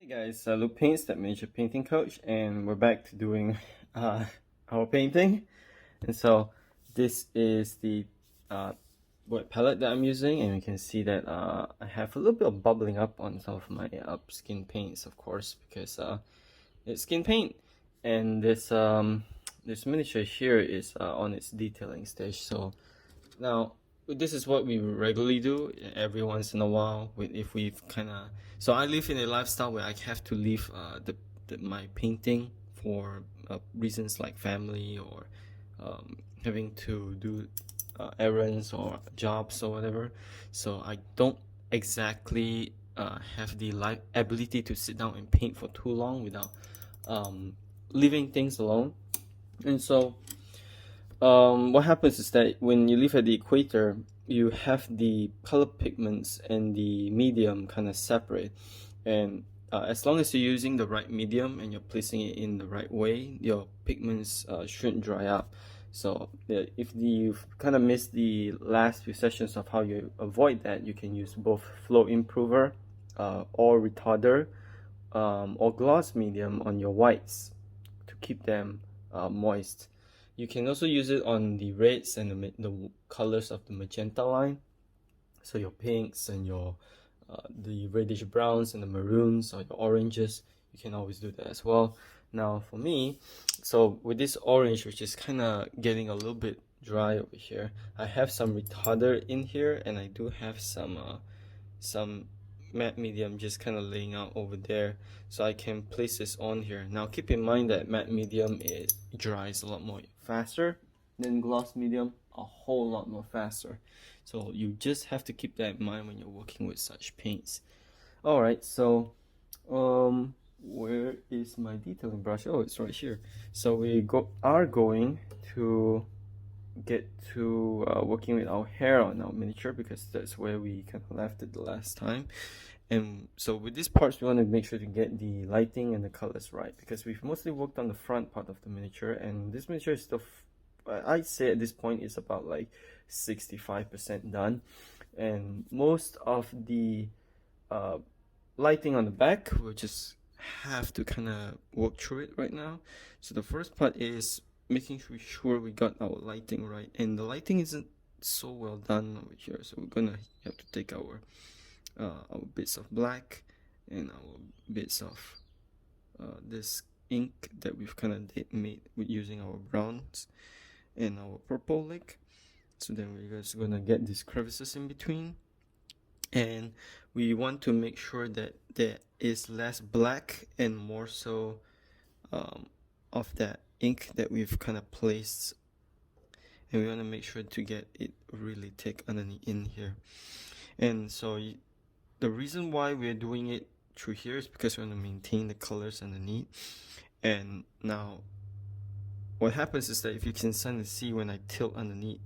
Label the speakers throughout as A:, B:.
A: Guys, Luke Paints, that major painting coach, and we're back to doing our painting. And so this is the wet palette that I'm using, and you can see that I have a little bit of bubbling up on some of my skin paints, of course, because it's skin paint. And this miniature here is on its detailing stage. So now this is what we regularly do every once in a while. If we've kind of, so I live in a lifestyle where I have to leave my painting for reasons like family or having to do errands or jobs or whatever. So I don't exactly have the ability to sit down and paint for too long without leaving things alone. And so what happens is that when you live at the equator, you have the color pigments and the medium kind of separate. And as long as you're using the right medium and you're placing it in the right way, your pigments shouldn't dry up. So if you've kind of missed the last few sessions of how you avoid that, you can use both flow improver or retarder or gloss medium on your whites to keep them moist. You can also use it on the reds and the colors of the magenta line. So your pinks and your the reddish browns and the maroons or your oranges, you can always do that as well. Now for me, so with this orange, which is kind of getting a little bit dry over here, I have some retarder in here, and I do have some matte medium just kind of laying out over there, so I can place this on here. Now keep in mind that matte medium, it dries a lot more faster than gloss medium, a whole lot more faster. So you just have to keep that in mind when you're working with such paints. Alright, so where is my detailing brush? Oh, it's right here. So we are going to get to working with our hair on our miniature, because that's where we kind of left it the last time. And so with these parts, we want to make sure to get the lighting and the colors right, because we've mostly worked on the front part of the miniature, and this miniature is still, I'd say at this point, is about like 65% done. And most of the lighting on the back, we'll just have to kind of work through it right now. So the first part is making sure we got our lighting right, and the lighting isn't so well done over here, so we're gonna have to take our bits of black and our bits of this ink that we've kind of made with using our browns and our purple lick. So then we're just gonna get these crevices in between, and we want to make sure that there is less black and more so of that ink that we've kind of placed, and we want to make sure to get it really thick underneath in here. And so the reason why we're doing it through here is because we want to maintain the colors underneath. And now what happens is that, if you can kind of see when I tilt underneath,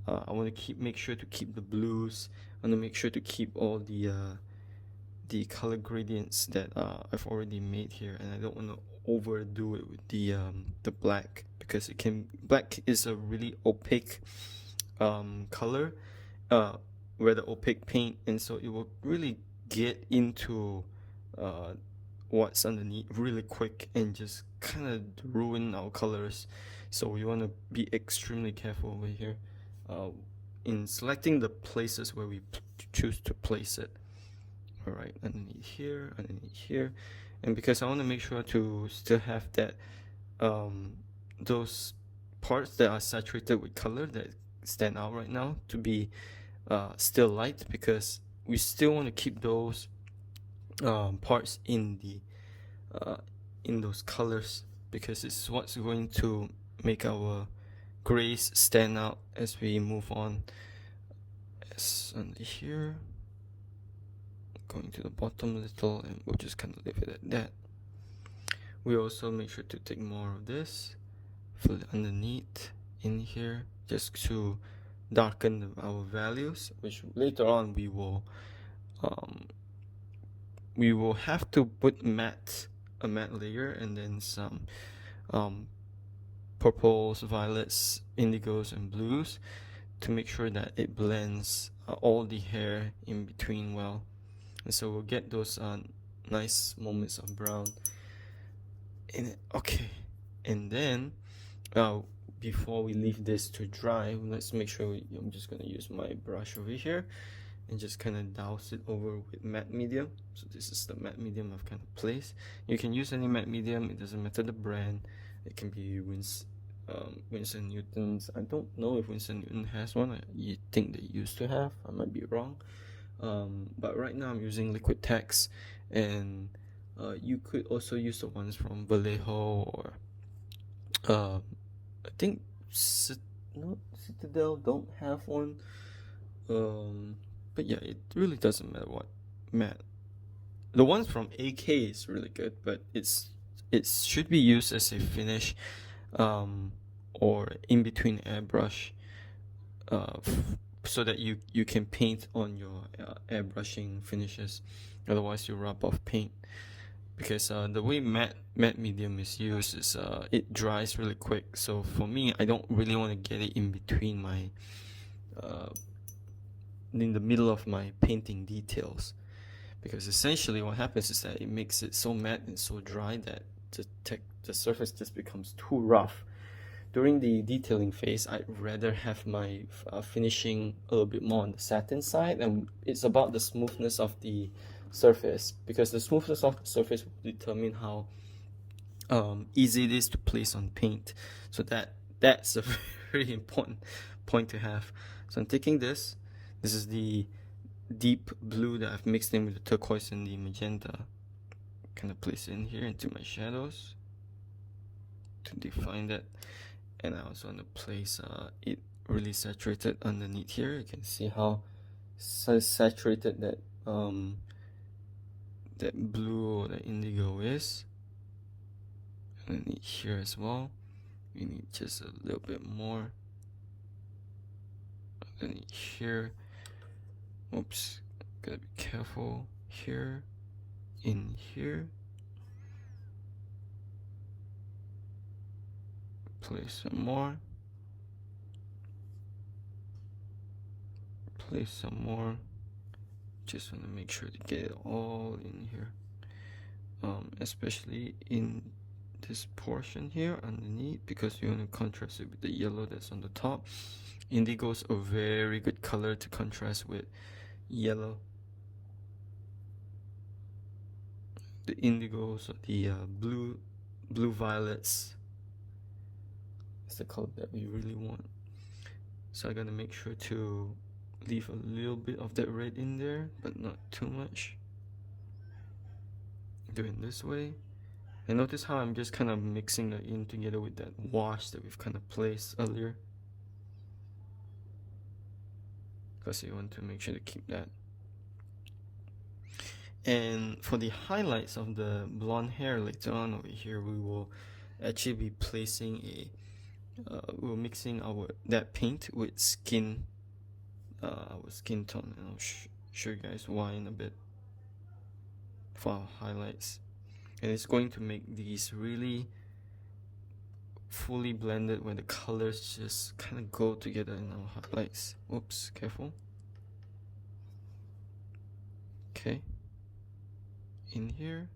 A: I want to make sure to keep the blues. I want to make sure to keep all the color gradients that I've already made here, and I don't want to overdo it with the black, because black is a really opaque color, rather opaque paint, and so it will really get into what's underneath really quick and just kind of ruin our colors. So we want to be extremely careful over here in selecting the places where we choose to place it. Alright, underneath here, and because I want to make sure to still have that those parts that are saturated with color that stand out right now to be still light, because we still want to keep those parts in those colors, because it's what's going to make our grays stand out as we move on. As under here, going to the bottom a little, and we'll just kind of leave it at that. We also make sure to take more of this, fill it underneath in here, just to darken our values, which later on we will have to put a matte layer, and then some purples, violets, indigos, and blues, to make sure that it blends all the hair in between well. And so we'll get those nice moments of brown in it. Okay, and then before we leave this to dry, let's make sure I'm just gonna use my brush over here and just kind of douse it over with matte medium. So this is the matte medium I've kind of placed. You can use any matte medium, it doesn't matter the brand. It can be Winsor Newton's. I don't know if Winsor Newton has one. You think they used to have, I might be wrong. But right now I'm using Liquid Text, and you could also use the ones from Vallejo, or I think Citadel don't have one. But yeah, it really doesn't matter what matte. The ones from AK is really good, but it should be used as a finish, or in between airbrush, so that you can paint on your airbrushing finishes. Otherwise, you rub off paint. Because the way matte medium is used is it dries really quick. So for me, I don't really want to get it in between my in the middle of my painting details, because essentially what happens is that it makes it so matte and so dry that the surface just becomes too rough. During the detailing phase, I'd rather have my finishing a little bit more on the satin side, and it's about the smoothness of the surface, because the smoothness of the surface will determine how easy it is to place on paint. So that's a very important point to have. So I'm taking this is the deep blue that I've mixed in with the turquoise and the magenta. Kind of place it in here into my shadows to define that. And I also want to place it really saturated underneath here. You can see how saturated that that blue or the indigo is. Underneath here as well, we need just a little bit more. Underneath here, oops, gotta be careful here, in here. Place some more. Place some more. Just want to make sure to get it all in here, especially in this portion here underneath, because you want to contrast it with the yellow that's on the top. Indigo is a very good color to contrast with yellow. The indigos, the blue violets, is the color that we really want. So I'm gonna make sure to leave a little bit of that red in there, but not too much. Doing this way. And notice how I'm just kind of mixing it in together with that wash that we've kind of placed earlier, because you want to make sure to keep that. And for the highlights of the blonde hair later on over here, we will actually be placing we're mixing that paint with our skin tone, and I'll show you guys why in a bit for our highlights. And it's going to make these really fully blended, where the colors just kind of go together in our highlights. Oops, careful. Okay, in here,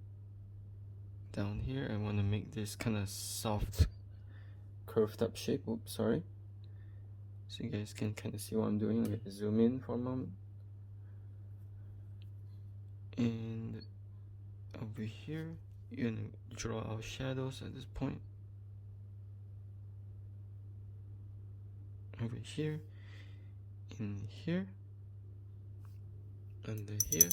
A: down here, I want to make this kind of soft curved up shape. Oops, sorry. So you guys can kind of see what I'm doing. I'm gonna zoom in for a moment. And over here, you're gonna draw our shadows at this point. Over here, in here, under here.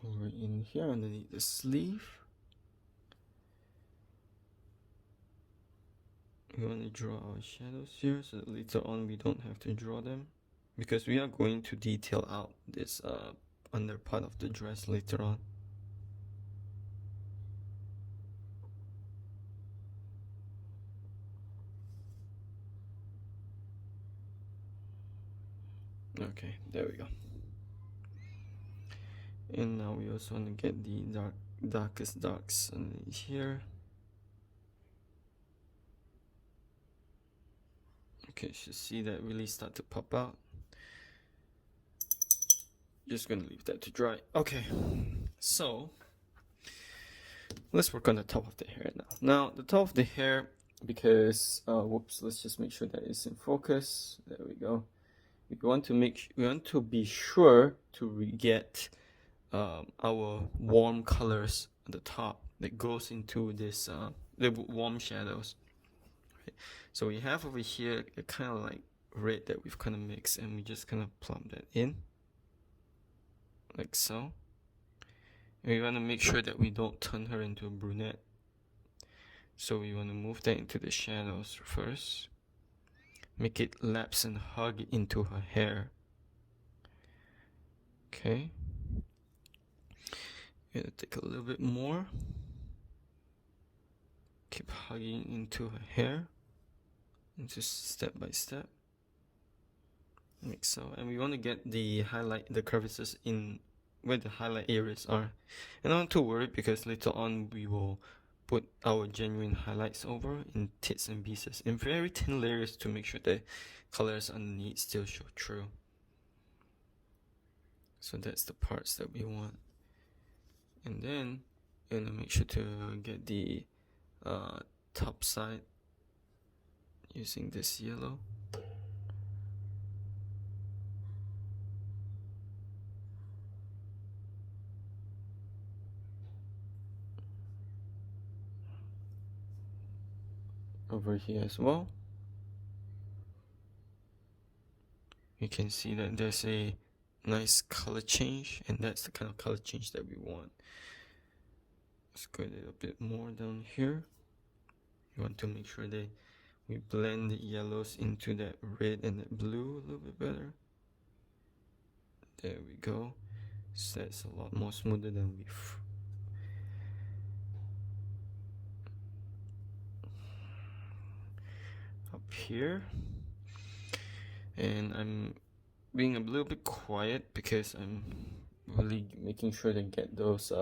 A: Over in here underneath the sleeve. We want to draw our shadows here, so that later on we don't have to draw them, because we are going to detail out this under part of the dress later on. Okay, there we go. And now we also want to get the dark darkest darks underneath here. Okay, you should see that really start to pop out. Just gonna leave that to dry. Okay, so let's work on the top of the hair now. Now the top of the hair, because whoops, let's just make sure that it's in focus. There we go. We want to be sure to get our warm colors at the top that goes into this the warm shadows. Right? So we have over here a kind of like red that we've kind of mixed, and we just kind of plump that in like so. And we want to make sure that we don't turn her into a brunette. So we want to move that into the shadows first. Make it lapse and hug into her hair. Okay. Gonna take a little bit more. Keep hugging into her hair. And just step by step. Like so. And we want to get the crevices in where the highlight areas are. And not to worry, because later on we will put our genuine highlights over in tits and pieces in very thin layers to make sure the colors underneath still show through. So that's the parts that we want. And then you're gonna make sure to get the top side using this yellow. Over here as well. You can see that there's a nice color change, and that's the kind of color change that we want. Let's go a little bit more down here. You want to make sure that we blend the yellows into that red and that blue a little bit better. There we go. So that's a lot more smoother than before. Up here. And I'm being a little bit quiet because I'm really making sure to get those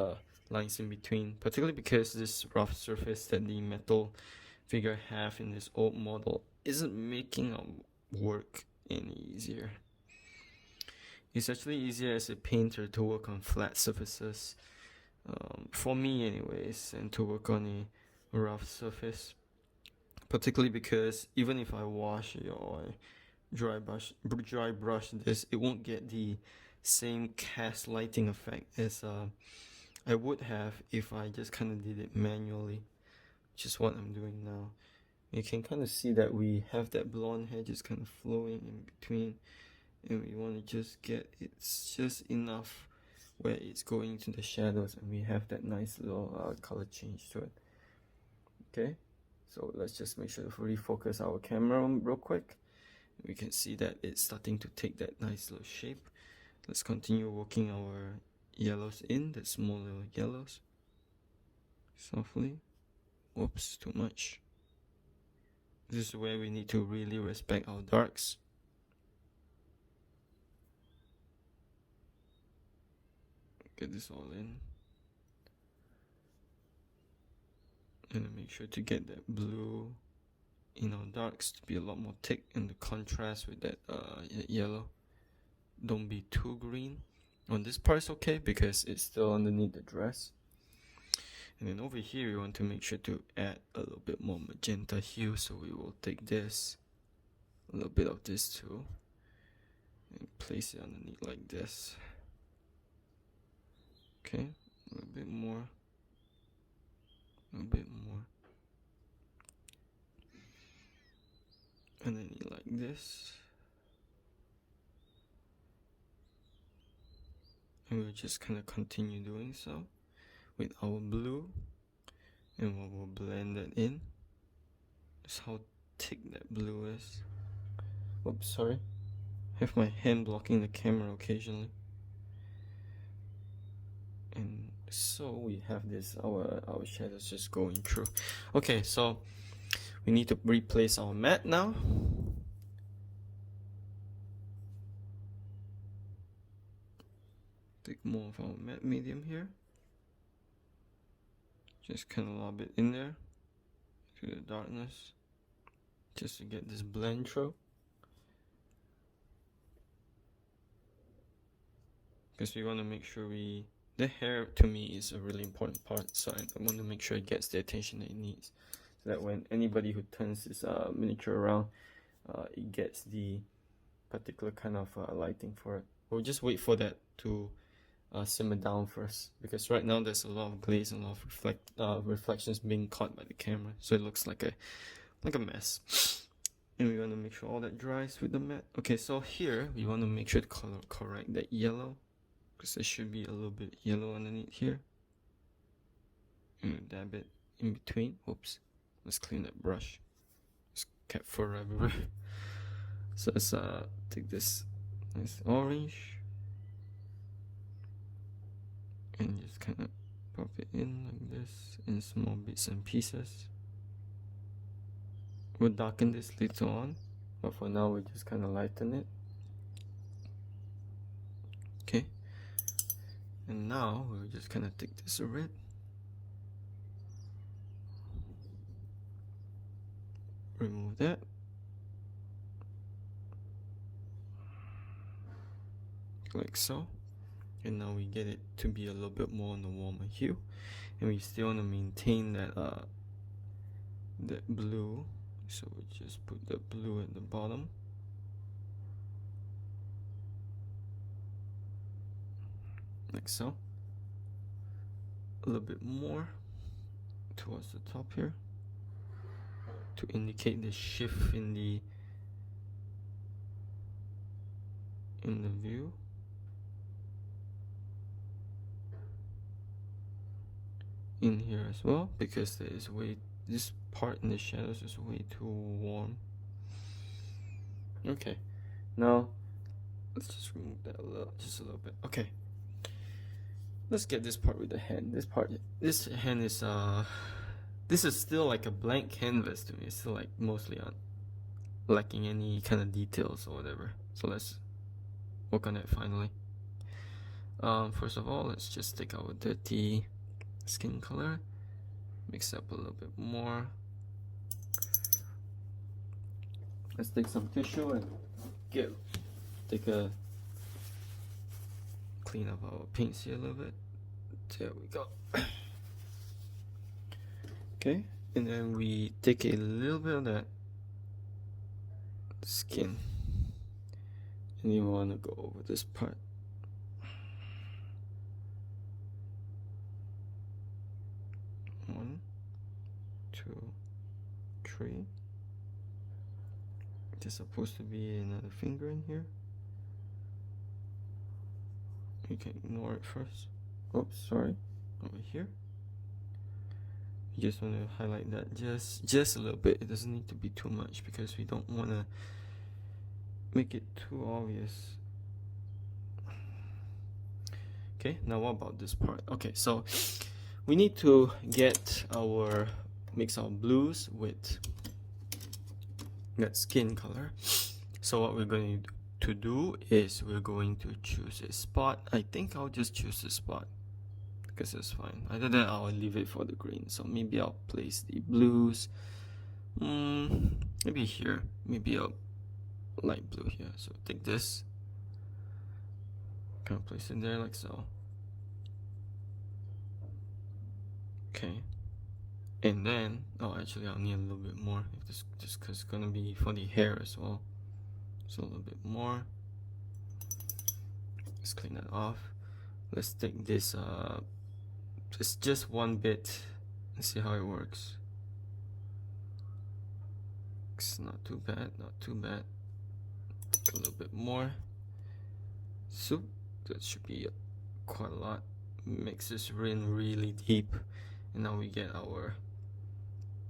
A: lines in between, particularly because this rough surface that the metal figure have in this old model isn't making our work any easier. It's actually easier as a painter to work on flat surfaces, for me anyways, and to work on a rough surface, particularly because even if I wash it or I dry brush this, it won't get the same cast lighting effect as I would have if I just kind of did it manually, which is what I'm doing now. You can kind of see that we have that blonde hair just kind of flowing in between, and we want to just get it's just enough where it's going into the shadows, and we have that nice little color change to it. Okay, so let's just make sure to refocus our camera real quick. We can see that it's starting to take that nice little shape. Let's continue working our yellows in, the small little yellows. Softly. Whoops, too much. This is where we need to really respect our darks. Get this all in. And make sure to get that blue in our darks to be a lot more thick in the contrast with that yellow. Don't be too green. On this part is okay because it's still underneath the dress. And then over here we want to make sure to add a little bit more magenta hue, so we will take this, a little bit of this too, and place it underneath like this. Okay, a little bit more, a little bit more, and then like this. And we'll just kind of continue doing so with our blue, and we'll blend that in. That's how thick that blue is. Oops, sorry. I have my hand blocking the camera occasionally. And so we have this, our shadows just going through. Okay, so we need to replace our matte now. Take more of our matte medium here. Just kind of lob it in there to the darkness, just to get this blend through. Because we want to make sure the hair to me is a really important part, so I want to make sure it gets the attention that it needs, so that when anybody who turns this miniature around, it gets the particular kind of lighting for it. We'll just wait for that to simmer down first, because right now there's a lot of glaze and a lot of reflections being caught by the camera, so it looks like a mess. And we want to make sure all that dries with the matte. Okay, so here we want to make sure to color correct that yellow, because there should be a little bit yellow underneath here. And dab it in between. Oops, let's clean that brush. It's kept fur everywhere. So let's take this nice orange and just kind of pop it in like this in small bits and pieces. We'll darken this later on, but for now we just kind of lighten it. Okay, and now we'll just kind of take this red, remove that, like so. And now we get it to be a little bit more on the warmer hue, and we still want to maintain that blue, so we just put the blue at the bottom. Like so. A little bit more towards the top here to indicate the shift in the view. In here as well, because there is this part in the shadows is way too warm. Okay, now let's just remove that just a little bit. Okay, let's get this part with the hand. This hand is this is still like a blank canvas to me. It's still like mostly lacking any kind of details or whatever. So let's work on it finally. First of all, let's just take our dirty skin color, mix up a little bit more. Let's take some tissue and clean up our paints here a little bit. There we go. Okay, and then we take a little bit of that skin, and you want to go over this part. One, two, three. There's supposed to be another finger in here. You can ignore it first. Oops, sorry. Over here. You just want to highlight that just a little bit. It doesn't need to be too much, because we don't want to make it too obvious. Okay, now what about this part? Okay, so we need to mix our blues with that skin color. So what we're going to do is we're going to choose a spot. I think I'll just choose a spot, because it's fine. Either that, I'll leave it for the green. So maybe I'll place the blues, maybe here, maybe a light blue here. So take this, kind of place it there like so. Okay, and then actually I'll need a little bit more, if this just because it's gonna be for the hair as well. So a little bit more. Let's clean that off. Let's take this just one bit and see how it works. It's not too bad, not too bad. Take a little bit more. So that should be quite a lot. Mix this in really deep, and now we get our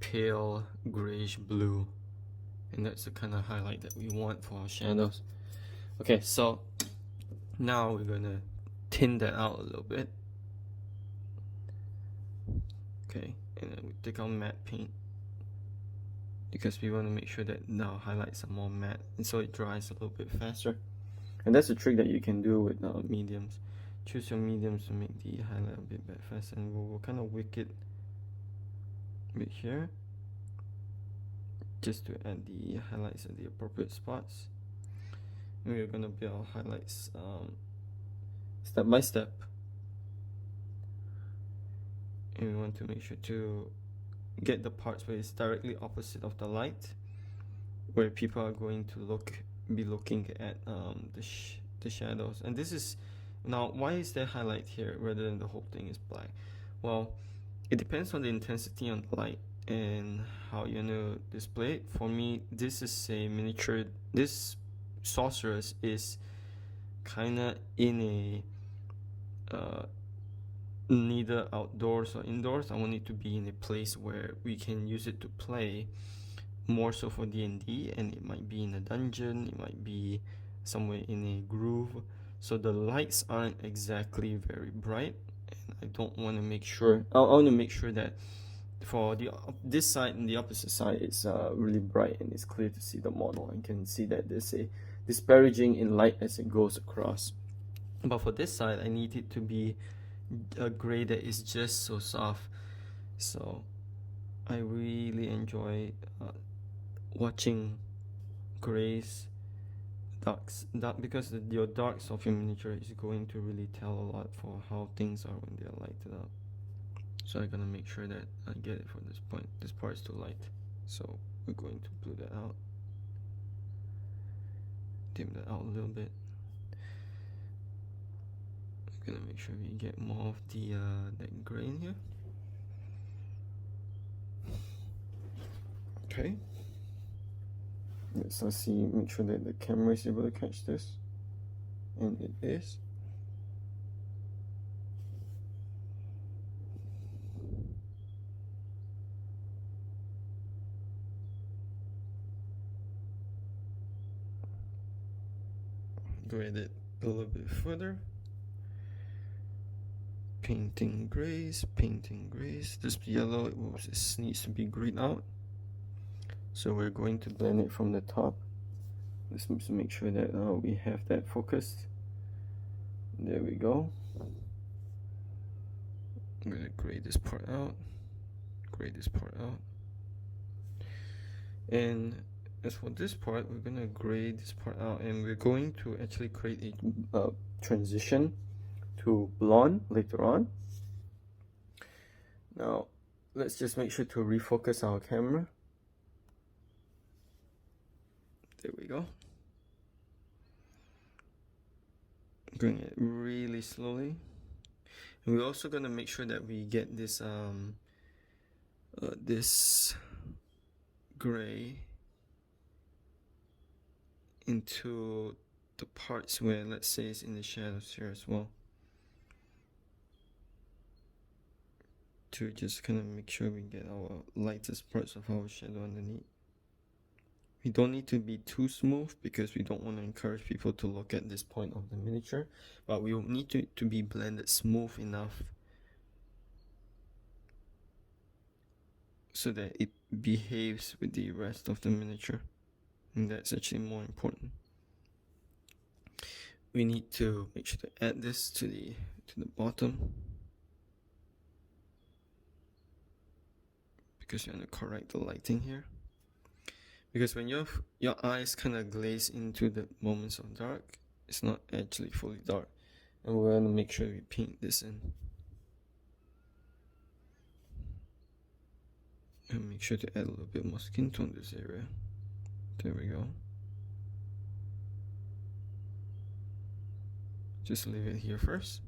A: pale grayish blue, and that's the kind of highlight that we want for our shadows. Okay, so now we're gonna thin that out a little bit. Okay, and then we take our matte paint, because we want to make sure that now highlights are more matte, and so it dries a little bit faster. And that's a trick that you can do with mediums. Choose your mediums to make the highlight a bit faster, and we'll kind of wick it bit here, just to add the highlights at the appropriate spots. And we're gonna build our highlights step by step. And we want to make sure to get the parts where it's directly opposite of the light, where people are going to be looking at the shadows. And this is, now why is there highlight here rather than the whole thing is black? Well, it depends on the intensity on the light and how you know display it. For me, this is a miniature. This sorceress is kinda in a neither outdoors or indoors. I want it to be in a place where we can use it to play, more so for D&D, and it might be in a dungeon, it might be somewhere in a groove, so the lights aren't exactly very bright. And I don't want to make sure, I want to make sure that for this side and the opposite side, it's really bright and it's clear to see the model. I can see that there's a disparaging in light as it goes across. But for this side, I need it to be a gray that is just so soft. So I really enjoy watching grays, dark, because your darks of your miniature is going to really tell a lot for how things are when they're lighted up. So I'm gonna make sure that I get it for this point. This part is too light, so we're going to blue that out, dim that out a little bit. I'm gonna make sure we get more of the that gray in here. Okay. Let's see, make sure that the camera is able to catch this, and it is. Grade it a little bit further. Painting grays. This yellow, it needs to be grayed out. So we're going to blend it from the top. Let's make sure that we have that focused. There we go. I'm gonna grade this part out. And as for this part, we're gonna grade this part out, and we're going to actually create a transition to blonde later on. Now, let's just make sure to refocus our camera. There we go. Doing it really slowly. And we're also gonna make sure that we get this this gray into the parts where, let's say, it's in the shadows here as well, to just kind of make sure we get our lightest parts of our shadow underneath. We don't need to be too smooth because we don't want to encourage people to look at this point of the miniature, but we will need to be blended smooth enough so that it behaves with the rest of the miniature, and that's actually more important. We need to make sure to add this to the bottom, because you want to correct the lighting here. Because when your eyes kind of glaze into the moments of dark, it's not actually fully dark. And we're going to make sure we paint this in. And make sure to add a little bit more skin tone to this area. There we go. Just leave it here first.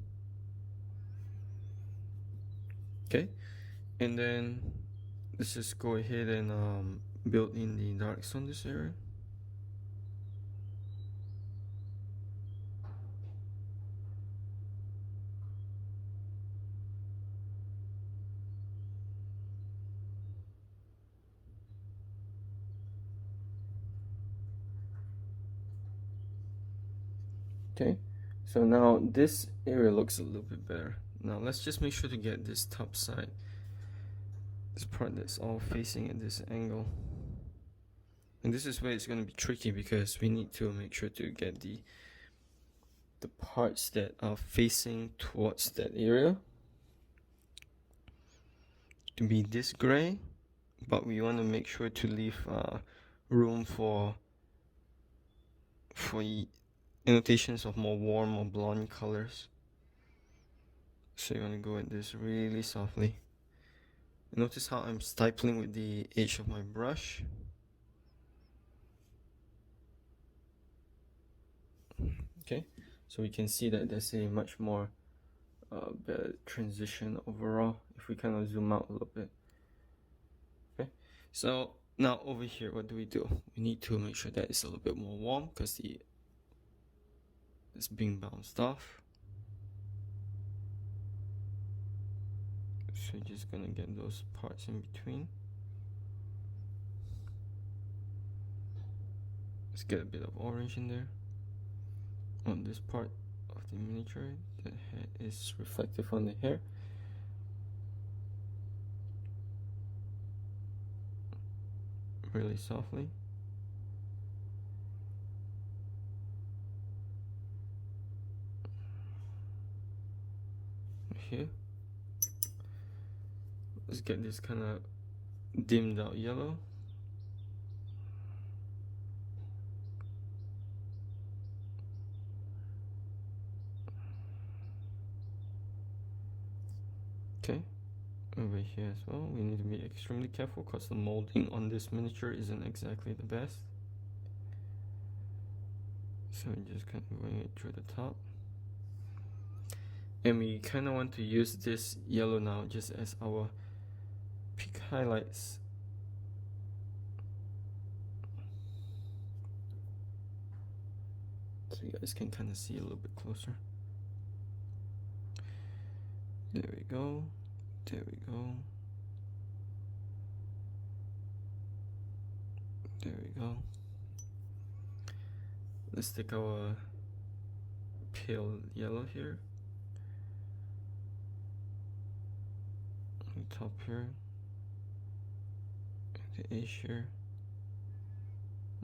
A: Okay. And then let's just go ahead and build in the darks on this area. Okay, so now this area looks a little bit better. Now let's just make sure to get this top side, this part that's all facing at this angle. And this is where it's going to be tricky, because we need to make sure to get the parts that are facing towards that area to be this gray, but we want to make sure to leave room for annotations of more warm or blonde colors. So you want to go at this really softly. Notice how I'm stippling with the edge of my brush. Okay, so we can see that there's a much more better transition overall if we kind of zoom out a little bit. Okay, so now over here, what do? We need to make sure that it's a little bit more warm because it's being bounced off. So you're just gonna get those parts in between. Let's get a bit of orange in there on this part of the miniature that is reflective on the hair. Really softly. Here. Let's get this kind of dimmed out yellow. Okay, over here as well, we need to be extremely careful because the molding on this miniature isn't exactly the best. So we're just kind of going it through the top. And we kind of want to use this yellow now just as our peak highlights. So you guys can kind of see a little bit closer. There we go. There we go. There we go. Let's take our pale yellow here. On the top here. At the edge here.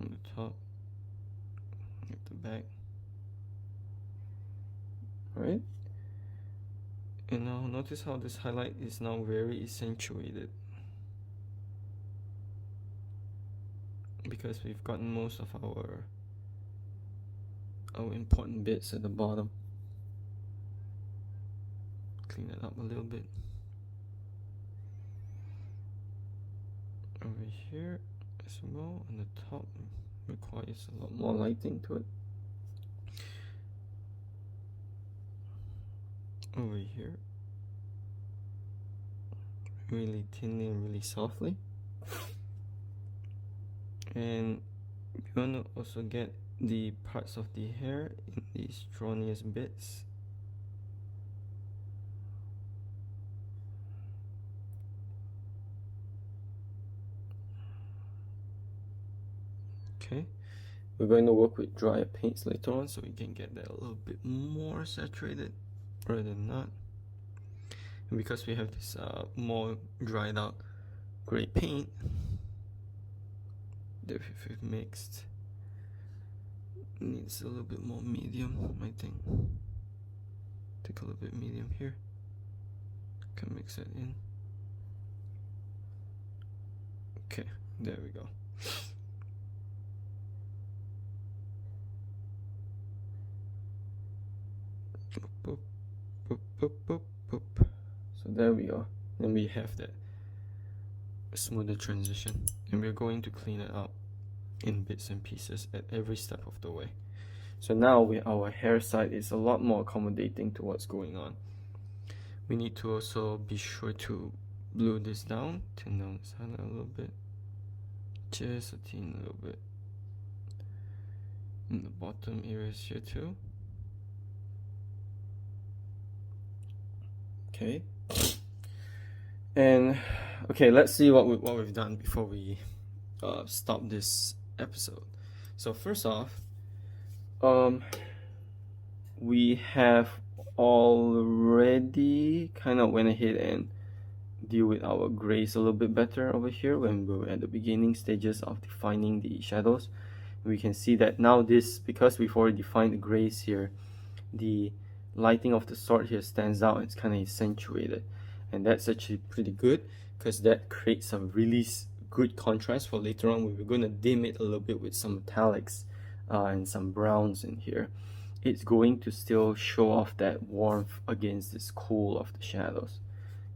A: On the top. At the back. Alright. And now notice how this highlight is now very accentuated. Because we've gotten most of our important bits at the bottom. Clean it up a little bit. Over here as well, on the top requires a lot more lighting to it. Over here, really thinly and really softly. And we want to also get the parts of the hair in the strongest bits. Okay, we're going to work with drier paints later on so we can get that a little bit more saturated rather than not. And because we have this more dried out gray paint that we've mixed, needs a little bit more medium, I think. Take a little bit medium here. Can mix it in. Okay, there we go. Boop, boop, boop, boop, boop. So there we go. Then we have that smoother transition, and we're going to clean it up in bits and pieces at every step of the way. So now our hair side is a lot more accommodating to what's going on. We need to also be sure to blue this down, thin down this highlight a little bit, just a teeny little bit in the bottom areas here too. Okay. And okay, let's see what we've done before we stop this episode. So first off, we have already kind of went ahead and deal with our grays a little bit better over here when we were at the beginning stages of defining the shadows. We can see that now because we've already defined the grays here, the lighting of the sword here stands out. It's kind of accentuated, and that's actually pretty good because that creates a really good contrast for later on when we're going to dim it a little bit with some metallics and some browns in here. It's going to still show off that warmth against this cool of the shadows.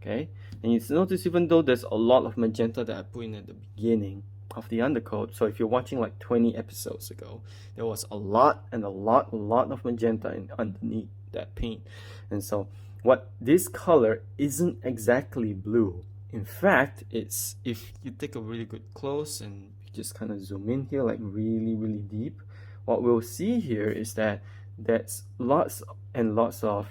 A: Okay, and you notice even though there's a lot of magenta that I put in at the beginning of the undercoat, so if you're watching like 20 episodes ago, there was a lot of magenta underneath that paint. And so what this color isn't exactly blue. In fact, it's, if you take a really good close and just kind of zoom in here like really deep, what we'll see here is that there's lots and lots of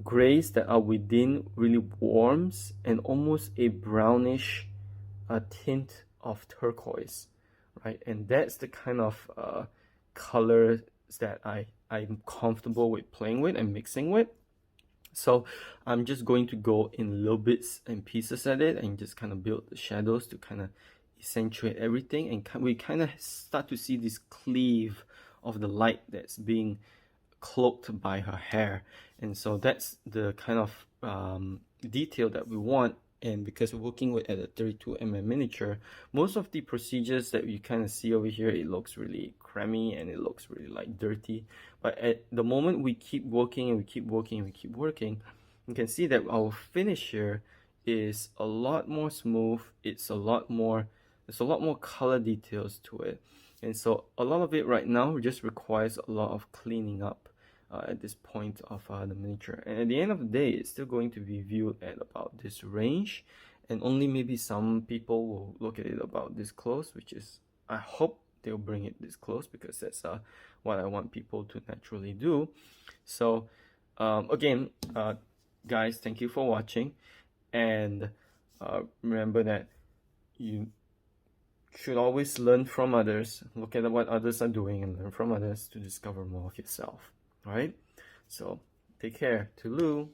A: grays that are within really warms and almost a brownish tint of turquoise, right? And that's the kind of colors that I'm comfortable with playing with and mixing with. So I'm just going to go in little bits and pieces at it and just kind of build the shadows to kind of accentuate everything, and we kind of start to see this cleave of the light that's being cloaked by her hair. And so that's the kind of detail that we want. And because we're working with at a 32mm miniature, most of the procedures that you kind of see over here, it looks really creamy and it looks really like dirty. But at the moment we keep working and we keep working and we keep working, you can see that our finish here is a lot more smooth. It's a lot more, there's a lot more color details to it. And so a lot of it right now just requires a lot of cleaning up at this point of the miniature. And at the end of the day, it's still going to be viewed at about this range, and only maybe some people will look at it about this close, which is, I hope they'll bring it this close, because that's what I want people to naturally do. So again, guys, thank you for watching, and remember that you should always learn from others, look at what others are doing and learn from others to discover more of yourself. All right, so take care. Toodaloo.